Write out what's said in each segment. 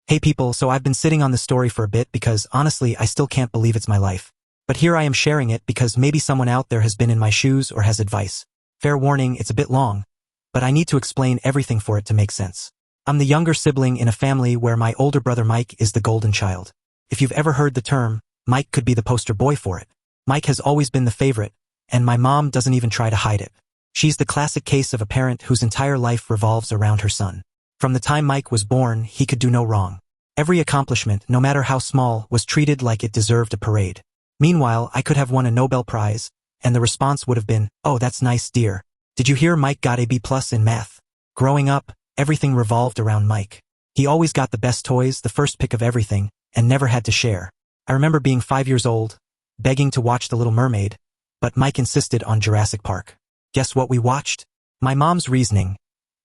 Hey people, so I've been sitting on this story for a bit because honestly I still can't believe it's my life. But here I am sharing it because maybe someone out there has been in my shoes or has advice. Fair warning, it's a bit long, but I need to explain everything for it to make sense. I'm the younger sibling in a family where my older brother Mike is the golden child. If you've ever heard the term, Mike could be the poster boy for it. Mike has always been the favorite, and my mom doesn't even try to hide it. She's the classic case of a parent whose entire life revolves around her son. From the time Mike was born, he could do no wrong. Every accomplishment, no matter how small, was treated like it deserved a parade. Meanwhile, I could have won a Nobel Prize, and the response would have been, "Oh, that's nice, dear. Did you hear Mike got a B+ in math?" Growing up, everything revolved around Mike. He always got the best toys, the first pick of everything, and never had to share. I remember being 5 years old, begging to watch The Little Mermaid, but Mike insisted on Jurassic Park. Guess what we watched? My mom's reasoning.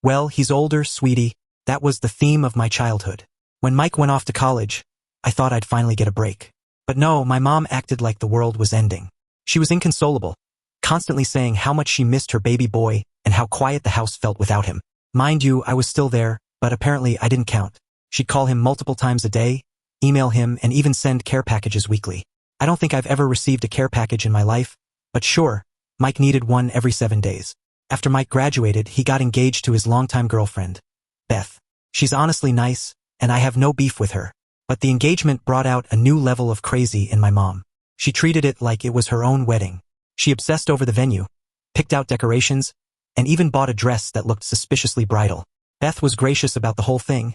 Well, he's older, sweetie. That was the theme of my childhood. When Mike went off to college, I thought I'd finally get a break. But no, my mom acted like the world was ending. She was inconsolable, constantly saying how much she missed her baby boy and how quiet the house felt without him. Mind you, I was still there, but apparently I didn't count. She'd call him multiple times a day, email him, and even send care packages weekly. I don't think I've ever received a care package in my life, but sure, Mike needed one every 7 days. After Mike graduated, he got engaged to his longtime girlfriend, Beth. She's honestly nice, and I have no beef with her. But the engagement brought out a new level of crazy in my mom. She treated it like it was her own wedding. She obsessed over the venue, picked out decorations, and even bought a dress that looked suspiciously bridal. Beth was gracious about the whole thing,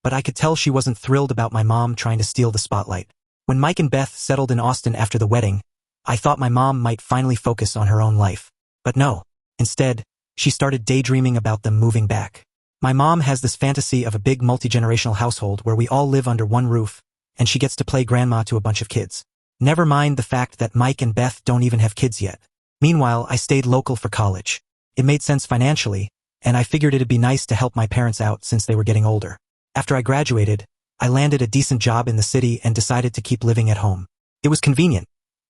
but I could tell she wasn't thrilled about my mom trying to steal the spotlight. When Mike and Beth settled in Austin after the wedding, I thought my mom might finally focus on her own life. But no. Instead, she started daydreaming about them moving back. My mom has this fantasy of a big multi-generational household where we all live under one roof, and she gets to play grandma to a bunch of kids. Never mind the fact that Mike and Beth don't even have kids yet. Meanwhile, I stayed local for college. It made sense financially, and I figured it'd be nice to help my parents out since they were getting older. After I graduated, I landed a decent job in the city and decided to keep living at home. It was convenient.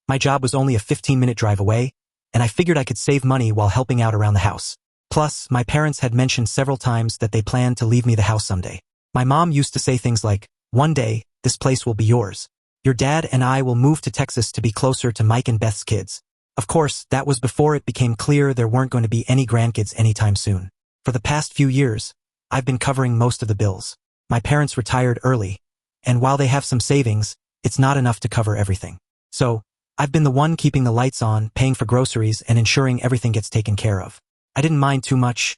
My job was only a 15-minute drive away, and I figured I could save money while helping out around the house. Plus, my parents had mentioned several times that they planned to leave me the house someday. My mom used to say things like, "One day, this place will be yours. Your dad and I will move to Texas to be closer to Mike and Beth's kids." Of course, that was before it became clear there weren't going to be any grandkids anytime soon. For the past few years, I've been covering most of the bills. My parents retired early, and while they have some savings, it's not enough to cover everything. So, I've been the one keeping the lights on, paying for groceries, and ensuring everything gets taken care of. I didn't mind too much.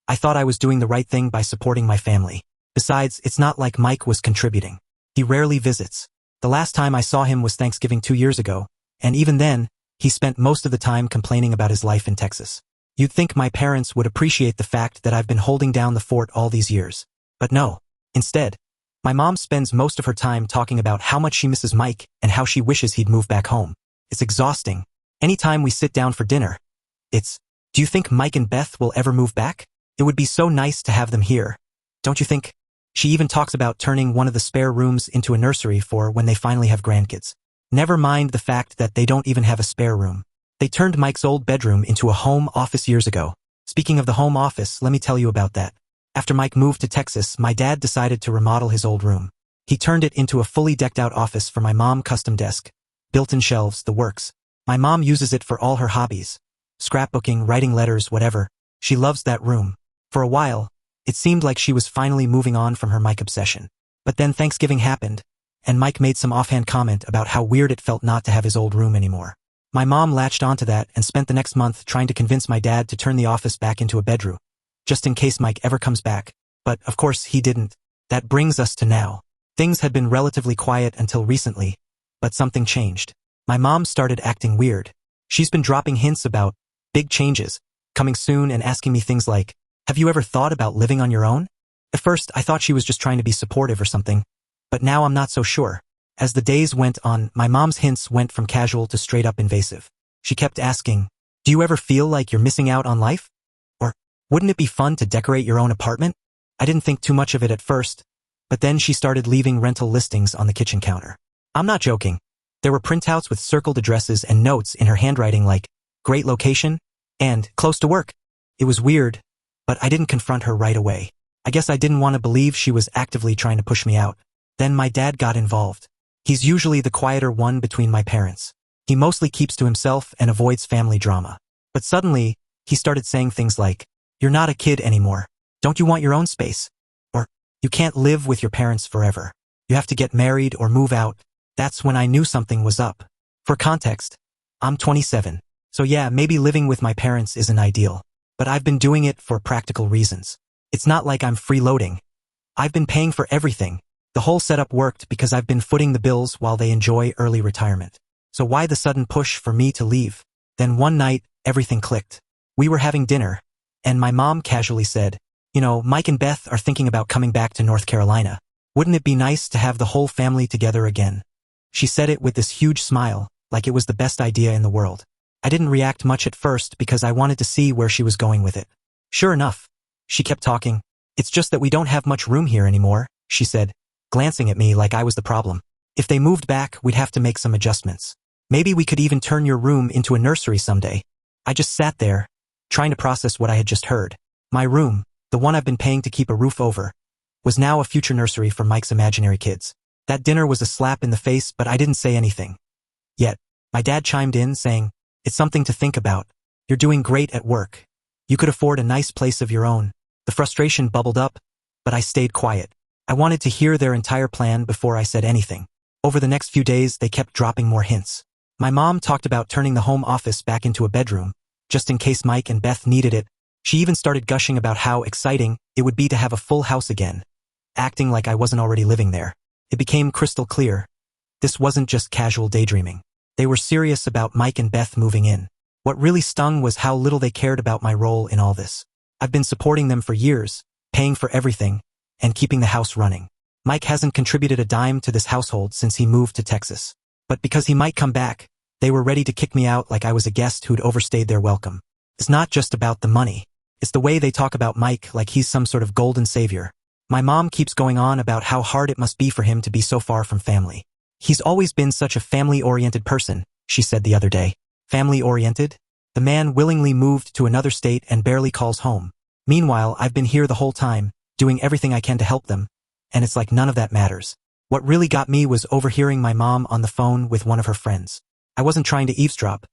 I thought I was doing the right thing by supporting my family. Besides, it's not like Mike was contributing. He rarely visits. The last time I saw him was Thanksgiving 2 years ago, and even then, he spent most of the time complaining about his life in Texas. You'd think my parents would appreciate the fact that I've been holding down the fort all these years. But no. Instead, my mom spends most of her time talking about how much she misses Mike and how she wishes he'd move back home. It's exhausting. Anytime we sit down for dinner, it's, "Do you think Mike and Beth will ever move back? It would be so nice to have them here. Don't you think?" She even talks about turning one of the spare rooms into a nursery for when they finally have grandkids. Never mind the fact that they don't even have a spare room. They turned Mike's old bedroom into a home office years ago. Speaking of the home office, let me tell you about that. After Mike moved to Texas, my dad decided to remodel his old room. He turned it into a fully decked-out office for my mom, custom desk, built-in shelves, the works. My mom uses it for all her hobbies. Scrapbooking, writing letters, whatever. She loves that room. For a while, it seemed like she was finally moving on from her Mike obsession. But then Thanksgiving happened, and Mike made some offhand comment about how weird it felt not to have his old room anymore. My mom latched onto that and spent the next month trying to convince my dad to turn the office back into a bedroom, just in case Mike ever comes back. But, of course, he didn't. That brings us to now. Things had been relatively quiet until recently, but something changed. My mom started acting weird. She's been dropping hints about big changes, coming soon, and asking me things like, "Have you ever thought about living on your own?" At first, I thought she was just trying to be supportive or something, but now I'm not so sure. As the days went on, my mom's hints went from casual to straight up invasive. She kept asking, "Do you ever feel like you're missing out on life? Or, wouldn't it be fun to decorate your own apartment?" I didn't think too much of it at first, but then she started leaving rental listings on the kitchen counter. I'm not joking. There were printouts with circled addresses and notes in her handwriting like, "Great location," and "Close to work." It was weird, but I didn't confront her right away. I guess I didn't want to believe she was actively trying to push me out. Then my dad got involved. He's usually the quieter one between my parents. He mostly keeps to himself and avoids family drama. But suddenly, he started saying things like, "You're not a kid anymore. Don't you want your own space?" Or, "You can't live with your parents forever. You have to get married or move out." That's when I knew something was up. For context, I'm 27. So yeah, maybe living with my parents isn't ideal. But I've been doing it for practical reasons. It's not like I'm freeloading. I've been paying for everything. The whole setup worked because I've been footing the bills while they enjoy early retirement. So why the sudden push for me to leave? Then one night, everything clicked. We were having dinner, and my mom casually said, "You know, Mike and Beth are thinking about coming back to North Carolina. Wouldn't it be nice to have the whole family together again?" She said it with this huge smile, like it was the best idea in the world. I didn't react much at first because I wanted to see where she was going with it. Sure enough, she kept talking. "It's just that we don't have much room here anymore," she said, glancing at me like I was the problem. "If they moved back, we'd have to make some adjustments. Maybe we could even turn your room into a nursery someday." I just sat there, trying to process what I had just heard. My room, the one I've been paying to keep a roof over, was now a future nursery for Mike's imaginary kids. That dinner was a slap in the face, but I didn't say anything. Yet, my dad chimed in saying, "It's something to think about. You're doing great at work. You could afford a nice place of your own." The frustration bubbled up, but I stayed quiet. I wanted to hear their entire plan before I said anything. Over the next few days, they kept dropping more hints. My mom talked about turning the home office back into a bedroom, just in case Mike and Beth needed it. She even started gushing about how exciting it would be to have a full house again, acting like I wasn't already living there. It became crystal clear. This wasn't just casual daydreaming. They were serious about Mike and Beth moving in. What really stung was how little they cared about my role in all this. I've been supporting them for years, paying for everything, and keeping the house running. Mike hasn't contributed a dime to this household since he moved to Texas. But because he might come back, they were ready to kick me out like I was a guest who'd overstayed their welcome. It's not just about the money. It's the way they talk about Mike like he's some sort of golden savior. My mom keeps going on about how hard it must be for him to be so far from family. "He's always been such a family-oriented person," she said the other day. Family-oriented? The man willingly moved to another state and barely calls home. Meanwhile, I've been here the whole time, doing everything I can to help them, and it's like none of that matters. What really got me was overhearing my mom on the phone with one of her friends. I wasn't trying to eavesdrop,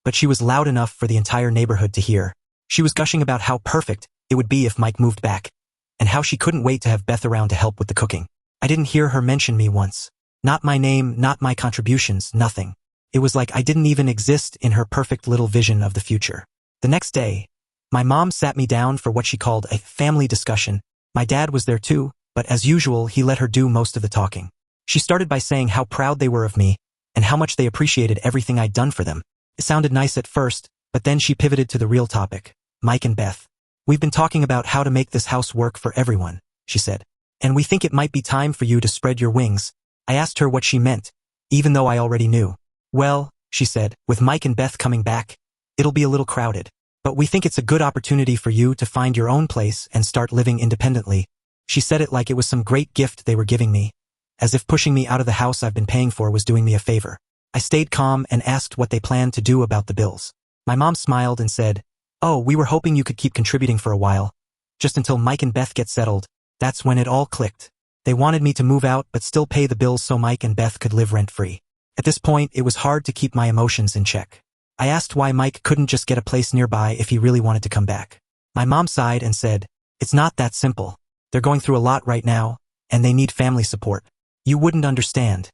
but she was loud enough for the entire neighborhood to hear. She was gushing about how perfect it would be if Mike moved back, and how she couldn't wait to have Beth around to help with the cooking. I didn't hear her mention me once. Not my name, not my contributions, nothing. It was like I didn't even exist in her perfect little vision of the future. The next day, my mom sat me down for what she called a family discussion. My dad was there too, but as usual, he let her do most of the talking. She started by saying how proud they were of me, and how much they appreciated everything I'd done for them. It sounded nice at first, but then she pivoted to the real topic, Mike and Beth. "We've been talking about how to make this house work for everyone," she said. "And we think it might be time for you to spread your wings." I asked her what she meant, even though I already knew. "Well," she said, "with Mike and Beth coming back, it'll be a little crowded. But we think it's a good opportunity for you to find your own place and start living independently." She said it like it was some great gift they were giving me, as if pushing me out of the house I've been paying for was doing me a favor. I stayed calm and asked what they planned to do about the bills. My mom smiled and said, "Oh, we were hoping you could keep contributing for a while, just until Mike and Beth get settled." That's when it all clicked. They wanted me to move out but still pay the bills so Mike and Beth could live rent-free. At this point, it was hard to keep my emotions in check. I asked why Mike couldn't just get a place nearby if he really wanted to come back. My mom sighed and said, "It's not that simple. They're going through a lot right now, and they need family support. You wouldn't understand.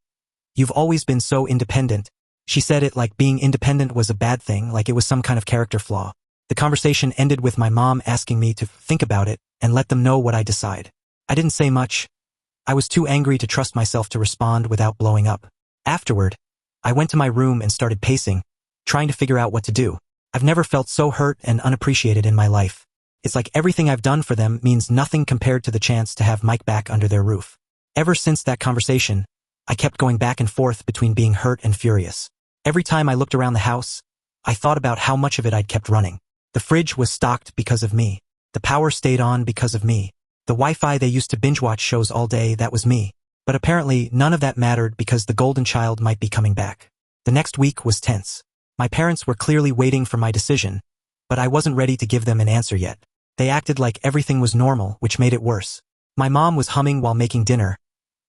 You've always been so independent." She said it like being independent was a bad thing, like it was some kind of character flaw. The conversation ended with my mom asking me to think about it and let them know what I decide. I didn't say much. I was too angry to trust myself to respond without blowing up. Afterward, I went to my room and started pacing, trying to figure out what to do. I've never felt so hurt and unappreciated in my life. It's like everything I've done for them means nothing compared to the chance to have Mike back under their roof. Ever since that conversation, I kept going back and forth between being hurt and furious. Every time I looked around the house, I thought about how much of it I'd kept running. The fridge was stocked because of me. The power stayed on because of me. The Wi-Fi they used to binge-watch shows all day, that was me. But apparently, none of that mattered because the golden child might be coming back. The next week was tense. My parents were clearly waiting for my decision, but I wasn't ready to give them an answer yet. They acted like everything was normal, which made it worse. My mom was humming while making dinner,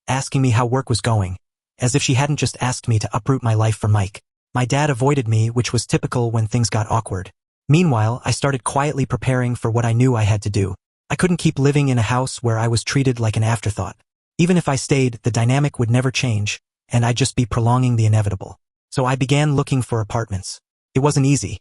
asking me how work was going, as if she hadn't just asked me to uproot my life for Mike. My dad avoided me, which was typical when things got awkward. Meanwhile, I started quietly preparing for what I knew I had to do. I couldn't keep living in a house where I was treated like an afterthought. Even if I stayed, the dynamic would never change, and I'd just be prolonging the inevitable. So I began looking for apartments. It wasn't easy.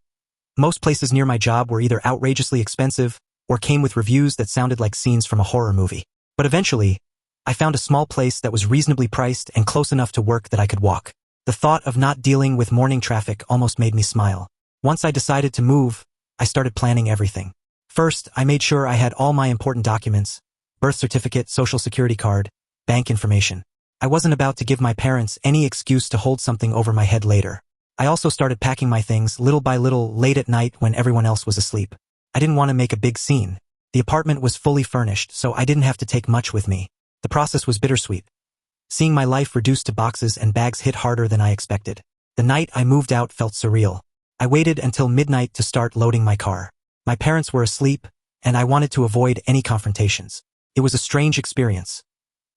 Most places near my job were either outrageously expensive or came with reviews that sounded like scenes from a horror movie. But eventually, I found a small place that was reasonably priced and close enough to work that I could walk. The thought of not dealing with morning traffic almost made me smile. Once I decided to move, I started planning everything. First, I made sure I had all my important documents: birth certificate, social security card, bank information. I wasn't about to give my parents any excuse to hold something over my head later. I also started packing my things little by little late at night when everyone else was asleep. I didn't want to make a big scene. The apartment was fully furnished, so I didn't have to take much with me. The process was bittersweet. Seeing my life reduced to boxes and bags hit harder than I expected. The night I moved out felt surreal. I waited until midnight to start loading my car. My parents were asleep, and I wanted to avoid any confrontations. It was a strange experience.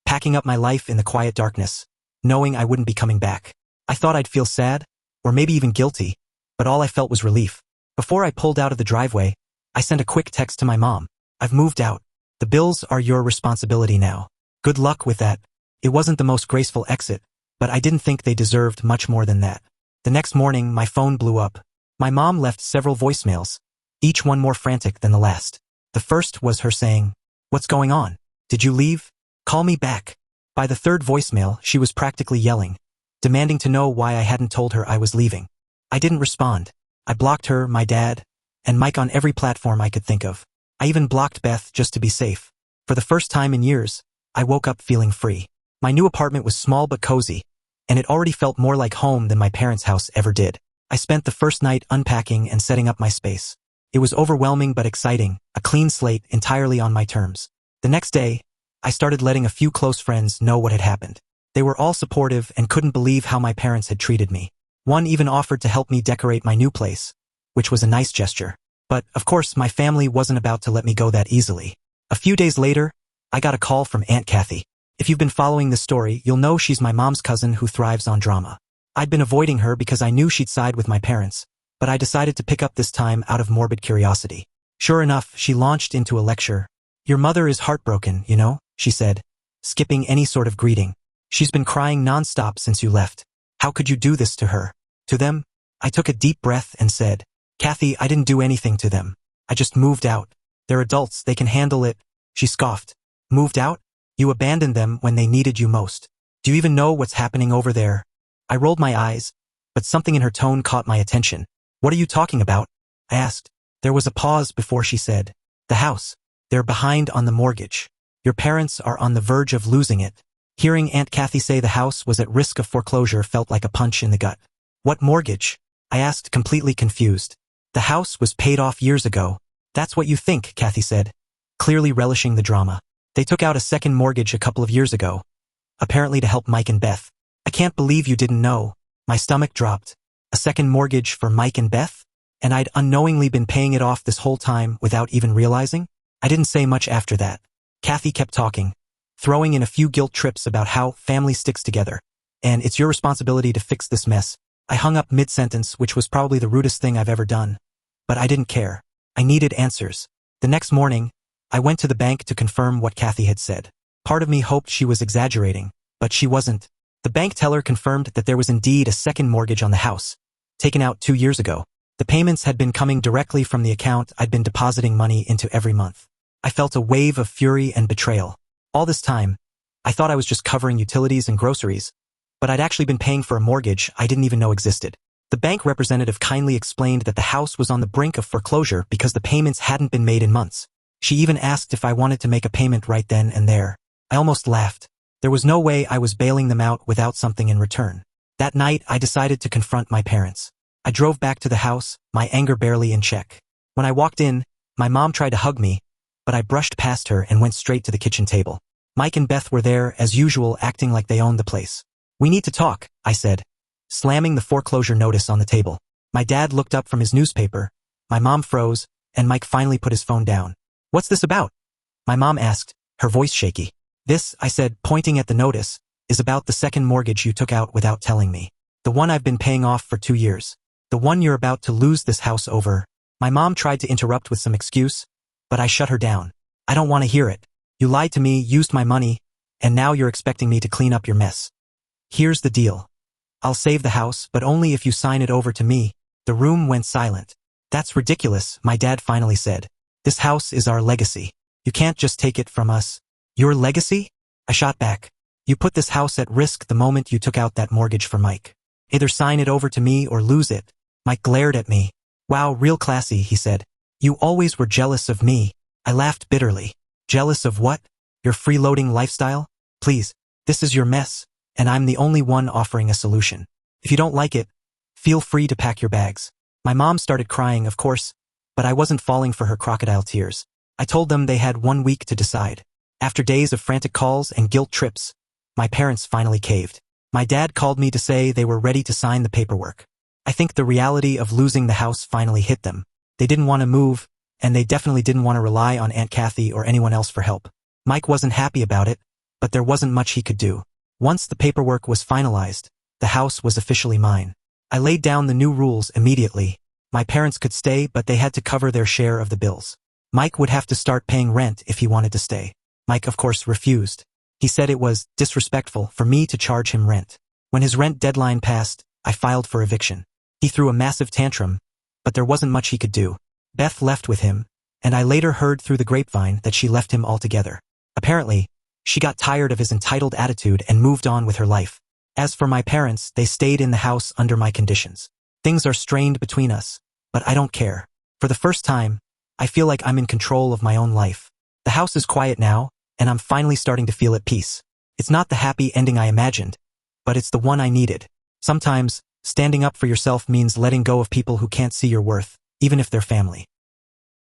Packing up my life in the quiet darkness, knowing I wouldn't be coming back. I thought I'd feel sad, or maybe even guilty, but all I felt was relief. Before I pulled out of the driveway, I sent a quick text to my mom. "I've moved out. The bills are your responsibility now. Good luck with that." It wasn't the most graceful exit, but I didn't think they deserved much more than that. The next morning, my phone blew up. My mom left several voicemails, each one more frantic than the last. The first was her saying, "What's going on? Did you leave? Call me back." By the third voicemail, she was practically yelling, demanding to know why I hadn't told her I was leaving. I didn't respond. I blocked her, my dad, and Mike on every platform I could think of. I even blocked Beth just to be safe. For the first time in years, I woke up feeling free. My new apartment was small but cozy, and it already felt more like home than my parents' house ever did. I spent the first night unpacking and setting up my space. It was overwhelming but exciting, a clean slate entirely on my terms. The next day, I started letting a few close friends know what had happened. They were all supportive and couldn't believe how my parents had treated me. One even offered to help me decorate my new place, which was a nice gesture. But, of course, my family wasn't about to let me go that easily. A few days later, I got a call from Aunt Kathy. If you've been following this story, you'll know she's my mom's cousin who thrives on drama. I'd been avoiding her because I knew she'd side with my parents, but I decided to pick up this time out of morbid curiosity. Sure enough, she launched into a lecture. "Your mother is heartbroken, you know," she said, skipping any sort of greeting. "She's been crying nonstop since you left. How could you do this to her?" "To them?" I took a deep breath and said, "Kathy, I didn't do anything to them. I just moved out. They're adults, they can handle it." She scoffed. "Moved out? You abandoned them when they needed you most. Do you even know what's happening over there?" I rolled my eyes, but something in her tone caught my attention. "What are you talking about?" I asked. There was a pause before she said, "The house. They're behind on the mortgage. Your parents are on the verge of losing it." Hearing Aunt Kathy say the house was at risk of foreclosure felt like a punch in the gut. "What mortgage?" I asked, completely confused. "The house was paid off years ago." "That's what you think," Kathy said, clearly relishing the drama. "They took out a second mortgage a couple of years ago, apparently to help Mike and Beth." "I can't believe you didn't know." My stomach dropped. A second mortgage for Mike and Beth? And I'd unknowingly been paying it off this whole time without even realizing? I didn't say much after that. Kathy kept talking, throwing in a few guilt trips about how family sticks together, and it's your responsibility to fix this mess. I hung up mid-sentence, which was probably the rudest thing I've ever done. But I didn't care. I needed answers. The next morning, I went to the bank to confirm what Kathy had said. Part of me hoped she was exaggerating, but she wasn't. The bank teller confirmed that there was indeed a second mortgage on the house, taken out 2 years ago. The payments had been coming directly from the account I'd been depositing money into every month. I felt a wave of fury and betrayal. All this time, I thought I was just covering utilities and groceries, but I'd actually been paying for a mortgage I didn't even know existed. The bank representative kindly explained that the house was on the brink of foreclosure because the payments hadn't been made in months. She even asked if I wanted to make a payment right then and there. I almost laughed. There was no way I was bailing them out without something in return. That night, I decided to confront my parents. I drove back to the house, my anger barely in check. When I walked in, my mom tried to hug me, but I brushed past her and went straight to the kitchen table. Mike and Beth were there, as usual, acting like they owned the place. "We need to talk," I said, slamming the foreclosure notice on the table. My dad looked up from his newspaper, my mom froze, and Mike finally put his phone down. "What's this about?" my mom asked, her voice shaky. This, I said, pointing at the notice, is about the second mortgage you took out without telling me. The one I've been paying off for 2 years. The one you're about to lose this house over. My mom tried to interrupt with some excuse, but I shut her down. I don't want to hear it. You lied to me, used my money, and now you're expecting me to clean up your mess. Here's the deal. I'll save the house, but only if you sign it over to me. The room went silent. That's ridiculous, my dad finally said. This house is our legacy. You can't just take it from us. Your legacy? I shot back. You put this house at risk the moment you took out that mortgage for Mike. Either sign it over to me or lose it. Mike glared at me. Wow, real classy, he said. You always were jealous of me. I laughed bitterly. Jealous of what? Your freeloading lifestyle? Please, this is your mess, and I'm the only one offering a solution. If you don't like it, feel free to pack your bags. My mom started crying, of course, but I wasn't falling for her crocodile tears. I told them they had 1 week to decide. After days of frantic calls and guilt trips, my parents finally caved. My dad called me to say they were ready to sign the paperwork. I think the reality of losing the house finally hit them. They didn't want to move, and they definitely didn't want to rely on Aunt Kathy or anyone else for help. Mike wasn't happy about it, but there wasn't much he could do. Once the paperwork was finalized, the house was officially mine. I laid down the new rules immediately. My parents could stay, but they had to cover their share of the bills. Mike would have to start paying rent if he wanted to stay. Mike, of course, refused. He said it was disrespectful for me to charge him rent. When his rent deadline passed, I filed for eviction. He threw a massive tantrum, but there wasn't much he could do. Beth left with him, and I later heard through the grapevine that she left him altogether. Apparently, she got tired of his entitled attitude and moved on with her life. As for my parents, they stayed in the house under my conditions. Things are strained between us, but I don't care. For the first time, I feel like I'm in control of my own life. The house is quiet now, and I'm finally starting to feel at peace. It's not the happy ending I imagined, but it's the one I needed. Sometimes, standing up for yourself means letting go of people who can't see your worth, even if they're family.